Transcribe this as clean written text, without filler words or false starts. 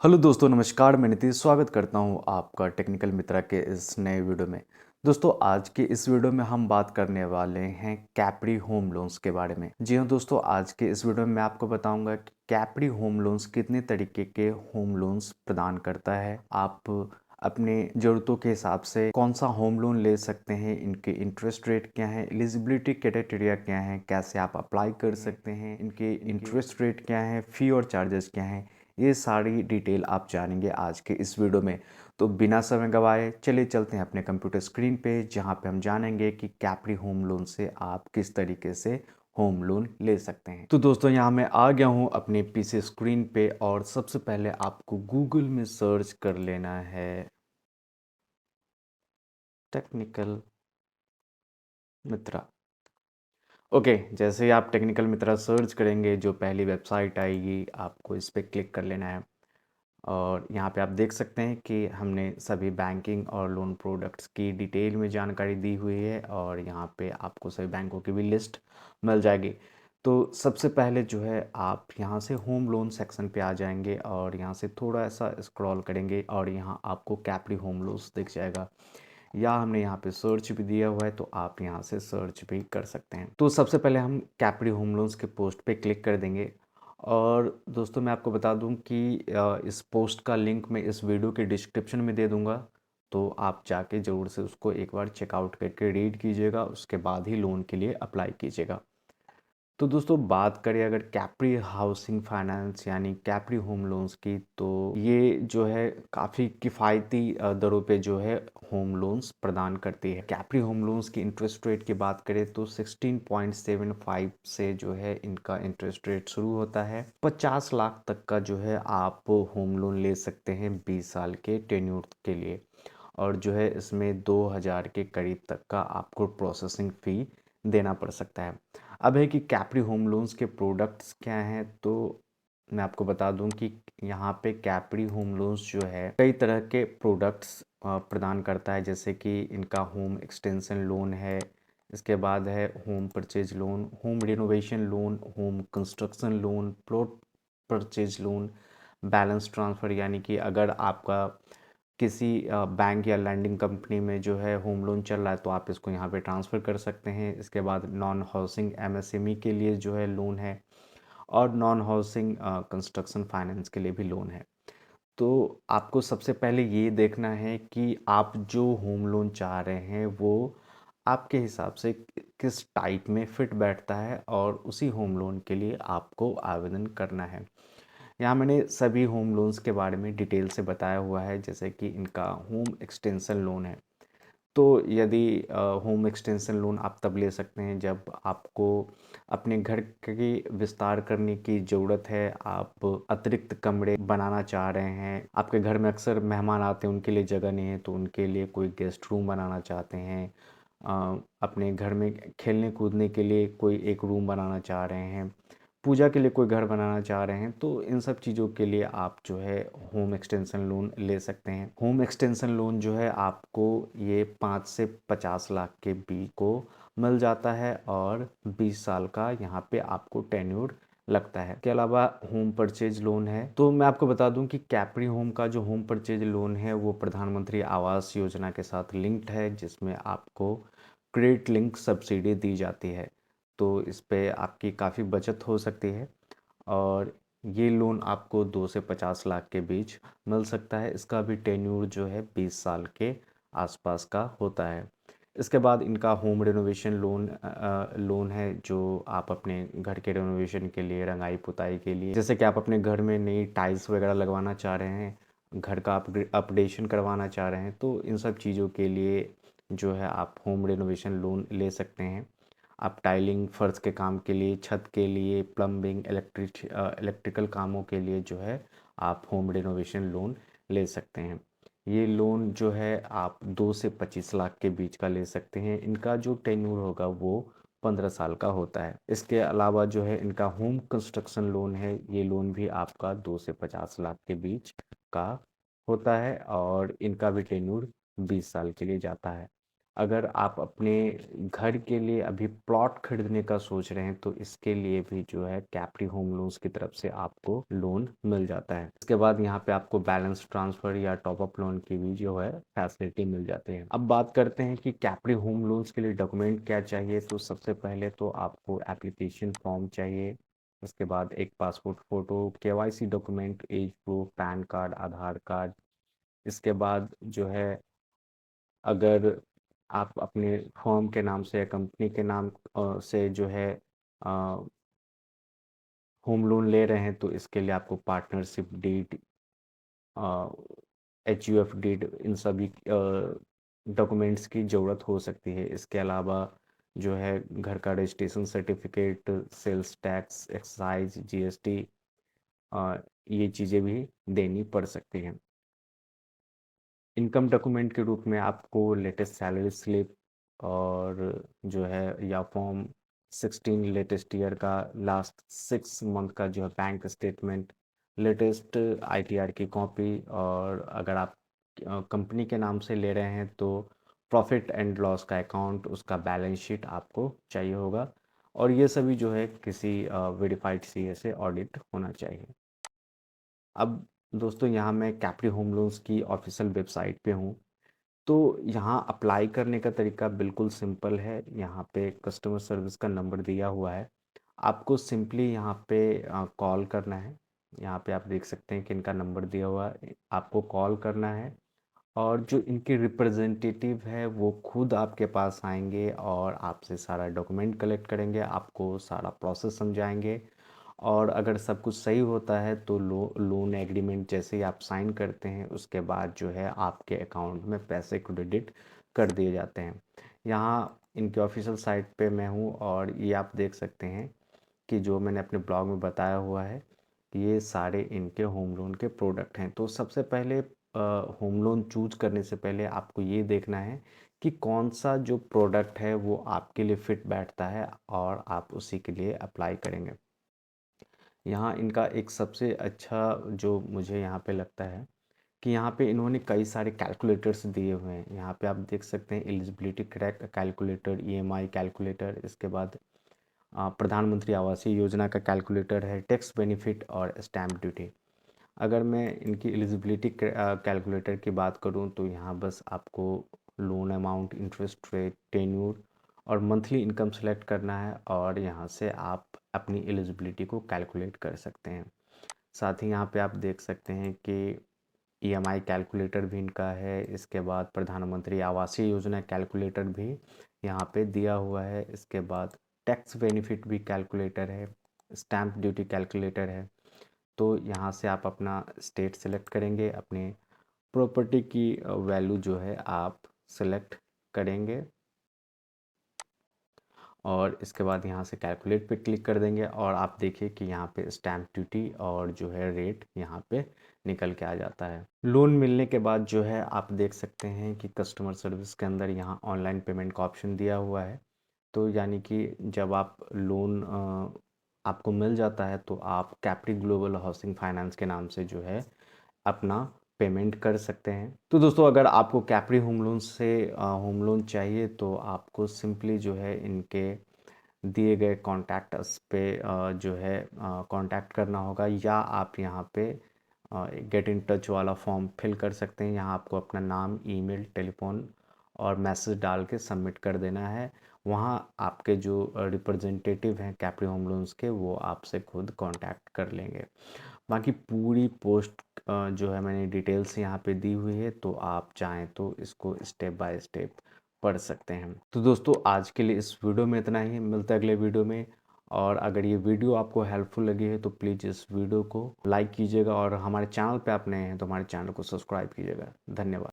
Hello दोस्तों, नमस्कार। मैं नीतीश स्वागत करता हूं आपका टेक्निकल मित्रा के इस नए वीडियो में। दोस्तों, आज के इस वीडियो में हम बात करने वाले हैं कैप्री होम लोन्स के बारे में। जी हां दोस्तों, आज के इस वीडियो में मैं आपको बताऊंगा कि कैप्री होम लोन्स कितने तरीके के होम लोन्स प्रदान करता है। आप अपने ज़रूरतों के हिसाब से कौन सा होम लोन ले सकते हैं, इनके इंटरेस्ट रेट क्या है, एलिजिबिलिटी क्राइटेरिया क्या है, कैसे आप अप्लाई कर सकते हैं, इनके इंटरेस्ट रेट क्या है, फ़ी और चार्जेस क्या हैं, ये सारी डिटेल आप जानेंगे आज के इस वीडियो में। तो बिना समय गवाए चलिए चलते हैं अपने कंप्यूटर स्क्रीन पे, जहाँ पे हम जानेंगे कि कैप्री होम लोन से आप किस तरीके से होम लोन ले सकते हैं। तो दोस्तों, यहाँ मैं आ गया हूँ अपने पीसी स्क्रीन पे और सबसे पहले आपको गूगल में सर्च कर लेना है टेक्निकल मित्रा। ओके, जैसे ही आप टेक्निकल मित्रा सर्च करेंगे, जो पहली वेबसाइट आएगी आपको इस पर क्लिक कर लेना है। और यहाँ पे आप देख सकते हैं कि हमने सभी बैंकिंग और लोन प्रोडक्ट्स की डिटेल में जानकारी दी हुई है और यहाँ पे आपको सभी बैंकों की भी लिस्ट मिल जाएगी। तो सबसे पहले जो है आप यहाँ से होम लोन सेक्शन पे आ जाएंगे और यहाँ से थोड़ा सा स्क्रॉल करेंगे और यहाँ आपको कैप्री होम लोन्स दिख जाएगा, या हमने यहाँ पे सर्च भी दिया हुआ है तो आप यहाँ से सर्च भी कर सकते हैं। तो सबसे पहले हम कैप्री होम लोन्स के पोस्ट पे क्लिक कर देंगे। और दोस्तों, मैं आपको बता दूं कि इस पोस्ट का लिंक मैं इस वीडियो के डिस्क्रिप्शन में दे दूंगा, तो आप जाके ज़रूर से उसको एक बार चेकआउट करके रीड कीजिएगा, उसके बाद ही लोन के लिए अप्लाई कीजिएगा। तो दोस्तों, बात करें अगर कैप्री हाउसिंग फाइनेंस यानी कैप्री होम लोन्स की, तो ये जो है काफ़ी किफ़ायती दरों पे जो है होम लोन्स प्रदान करती है। कैप्री होम लोन्स की इंटरेस्ट रेट की बात करें तो 16.75 से जो है इनका इंटरेस्ट रेट शुरू होता है। 50 लाख तक का जो है आप होम लोन ले सकते हैं 20 साल के टेन्योर के लिए, और जो है इसमें 2000 के करीब तक का आपको प्रोसेसिंग फ़ी देना पड़ सकता है। अब है कि कैप्री होम लोन्स के प्रोडक्ट्स क्या हैं, तो मैं आपको बता दूं कि यहाँ पे कैप्री होम लोन्स जो है कई तरह के प्रोडक्ट्स प्रदान करता है, जैसे कि इनका होम एक्सटेंशन लोन है, इसके बाद है home purchase loan, home renovation loan, home construction loan, plot purchase loan, balance transfer, यानी कि अगर आपका किसी बैंक या लैंडिंग कंपनी में जो है होम लोन चल रहा है तो आप इसको यहाँ पे ट्रांसफ़र कर सकते हैं। इसके बाद नॉन हाउसिंग एमएसएमई के लिए जो है लोन है, और नॉन हाउसिंग कंस्ट्रक्शन फाइनेंस के लिए भी लोन है। तो आपको सबसे पहले ये देखना है कि आप जो होम लोन चाह रहे हैं वो आपके हिसाब से किस टाइप में फिट बैठता है, और उसी होम लोन के लिए आपको आवेदन करना है। यहाँ मैंने सभी होम लोन्स के बारे में डिटेल से बताया हुआ है, जैसे कि इनका होम एक्सटेंशन लोन है। तो यदि होम एक्सटेंशन लोन आप तब ले सकते हैं जब आपको अपने घर की विस्तार करने की ज़रूरत है, आप अतिरिक्त कमरे बनाना चाह रहे हैं, आपके घर में अक्सर मेहमान आते हैं, उनके लिए जगह नहीं है तो उनके लिए कोई गेस्ट रूम बनाना चाहते हैं, अपने घर में खेलने कूदने के लिए कोई एक रूम बनाना चाह रहे हैं, पूजा के लिए कोई घर बनाना चाह रहे हैं, तो इन सब चीज़ों के लिए आप जो है होम एक्सटेंशन लोन ले सकते हैं। होम एक्सटेंशन लोन जो है आपको ये 5 से 50 लाख के बीच को मिल जाता है, और 20 साल का यहाँ पे आपको टेन्योर लगता है। इसके अलावा होम परचेज लोन है, तो मैं आपको बता दूं कि कैप्री होम का जो होम परचेज लोन है वो प्रधानमंत्री आवास योजना के साथ लिंक्ड है, जिसमें आपको क्रेडिट लिंक सब्सिडी दी जाती है। तो इस पे आपकी काफ़ी बचत हो सकती है, और ये लोन आपको 2 से 50 लाख के बीच मिल सकता है। इसका भी टेन्योर जो है 20 साल के आसपास का होता है। इसके बाद इनका होम रेनोवेशन लोन है, जो आप अपने घर के रेनोवेशन के लिए, रंगाई पुताई के लिए, जैसे कि आप अपने घर में नई टाइल्स वगैरह लगवाना चाह रहे हैं, घर का अपडेशन करवाना चाह रहे हैं, तो इन सब चीज़ों के लिए जो है आप होम रेनोवेशन लोन ले सकते हैं। आप टाइलिंग, फर्श के काम के लिए, छत के लिए, प्लम्बिंग, इलेक्ट्रिकल कामों के लिए जो है आप होम रेनोवेशन लोन ले सकते हैं। ये लोन जो है आप 2 से 25 लाख के बीच का ले सकते हैं। इनका जो टेन्योर होगा वो 15 साल का होता है। इसके अलावा जो है इनका होम कंस्ट्रक्शन लोन है, ये लोन भी आपका 2 से 50 लाख के बीच का होता है, और इनका भी टेन्योर 20 साल के लिए जाता है। अगर आप अपने घर के लिए अभी प्लॉट खरीदने का सोच रहे हैं तो इसके लिए भी जो है कैप्री होम लोन्स की तरफ से आपको लोन मिल जाता है। इसके बाद यहाँ पे आपको बैलेंस ट्रांसफ़र या टॉप अप लोन की भी जो है फैसिलिटी मिल जाती है। अब बात करते हैं कि कैप्री होम लोन्स के लिए डॉक्यूमेंट क्या चाहिए। तो सबसे पहले तो आपको एप्लीकेशन फॉर्म चाहिए, उसके बाद एक passport photo, KYC document, age proof, PAN card, Aadhaar card. इसके बाद जो है अगर आप अपने फर्म के नाम से या कंपनी के नाम से जो है होम लोन ले रहे हैं तो इसके लिए आपको पार्टनरशिप डीड, HUF डीड, इन सभी डॉक्यूमेंट्स की ज़रूरत हो सकती है। इसके अलावा जो है घर का registration certificate, sales tax, excise, GST, ये चीज़ें भी देनी पड़ सकती हैं। इनकम डॉक्यूमेंट के रूप में आपको लेटेस्ट सैलरी स्लिप और जो है या फॉर्म 16 लेटेस्ट ईयर का लास्ट 6 मंथ का जो है बैंक स्टेटमेंट, लेटेस्ट ITR की कॉपी, और अगर आप कंपनी के नाम से ले रहे हैं तो प्रॉफिट एंड लॉस का अकाउंट, उसका बैलेंस शीट आपको चाहिए होगा। और ये सभी जो है किसी वेरीफाइड CA से ऑडिट होना चाहिए। अब दोस्तों यहाँ मैं कैप्री होम लोन्स की ऑफिशियल वेबसाइट पे हूँ। तो यहाँ अप्लाई करने का तरीका बिल्कुल सिंपल है। यहाँ पे कस्टमर सर्विस का नंबर दिया हुआ है, आपको सिंपली यहाँ पे कॉल करना है। यहाँ पे आप देख सकते हैं कि इनका नंबर दिया हुआ है, आपको कॉल करना है और जो इनके रिप्रेजेंटेटिव है वो खुद आपके पास आएंगे और आपसे सारा डॉक्यूमेंट कलेक्ट करेंगे, आपको सारा प्रोसेस समझाएंगे। और अगर सब कुछ सही होता है तो लोन एग्रीमेंट जैसे ही आप साइन करते हैं उसके बाद जो है आपके अकाउंट में पैसे क्रेडिट कर दिए जाते हैं। यहाँ इनके ऑफिशियल साइट पे मैं हूँ और ये आप देख सकते हैं कि जो मैंने अपने ब्लॉग में बताया हुआ है कि ये सारे इनके होम लोन के प्रोडक्ट हैं। तो सबसे पहले होम लोन चूज करने से पहले आपको ये देखना है कि कौन सा जो प्रोडक्ट है वो आपके लिए फिट बैठता है और आप उसी के लिए अप्लाई करेंगे। यहाँ इनका एक सबसे अच्छा जो मुझे यहाँ पे लगता है कि यहाँ पे इन्होंने कई सारे कैलकुलेटर्स दिए हुए हैं। यहाँ पे आप देख सकते हैं eligibility crack calculator, EMI calculator, इसके बाद प्रधानमंत्री आवासीय योजना का कैलकुलेटर है, टैक्स बेनिफिट और स्टैम्प ड्यूटी। अगर मैं इनकी एलिजिबिलिटी कैलकुलेटर की बात करूं तो यहाँ बस आपको loan amount, interest rate, tenure और मंथली इनकम सेलेक्ट करना है और यहाँ से आप अपनी एलिजिबिलिटी को कैलकुलेट कर सकते हैं। साथ ही यहाँ पे आप देख सकते हैं कि EMI कैलकुलेटर भी इनका है। इसके बाद प्रधानमंत्री आवासीय योजना कैलकुलेटर भी यहाँ पे दिया हुआ है। इसके बाद टैक्स बेनिफिट भी कैलकुलेटर है, स्टैम्प ड्यूटी कैलकुलेटर है। तो यहाँ से आप अपना स्टेट सेलेक्ट करेंगे, अपने प्रॉपर्टी की वैल्यू जो है आप सेलेक्ट करेंगे और इसके बाद यहाँ से कैलकुलेट पे क्लिक कर देंगे और आप देखिए कि यहाँ पे स्टैम्प ड्यूटी और जो है रेट यहाँ पे निकल के आ जाता है। लोन मिलने के बाद जो है आप देख सकते हैं कि कस्टमर सर्विस के अंदर यहाँ ऑनलाइन पेमेंट का ऑप्शन दिया हुआ है। तो यानी कि जब आप लोन आपको मिल जाता है तो आप कैप्री ग्लोबल हाउसिंग फाइनेंस के नाम से जो है अपना पेमेंट कर सकते हैं। तो दोस्तों अगर आपको कैप्री होम लोन से होम लोन चाहिए तो आपको सिंपली जो है इनके दिए गए कॉन्टैक्ट अस पे जो है कॉन्टैक्ट करना होगा या आप यहाँ पे गेट इन टच वाला फॉर्म फिल कर सकते हैं। यहाँ आपको अपना नाम, ईमेल, टेलीफोन और मैसेज डाल के सबमिट कर देना है। वहाँ आपके जो रिप्रेजेंटेटिव हैं कैप्री होम लोन्स के वो आपसे खुद कांटेक्ट कर लेंगे। बाकी पूरी पोस्ट जो है मैंने डिटेल्स यहाँ पे दी हुई है, तो आप चाहें तो इसको स्टेप बाय स्टेप पढ़ सकते हैं। तो दोस्तों आज के लिए इस वीडियो में इतना ही, मिलता है अगले वीडियो में। और अगर ये वीडियो आपको हेल्पफुल लगी है तो प्लीज़ इस वीडियो को लाइक कीजिएगा और हमारे चैनल पे आप नए हैं तो हमारे चैनल को सब्सक्राइब कीजिएगा। धन्यवाद।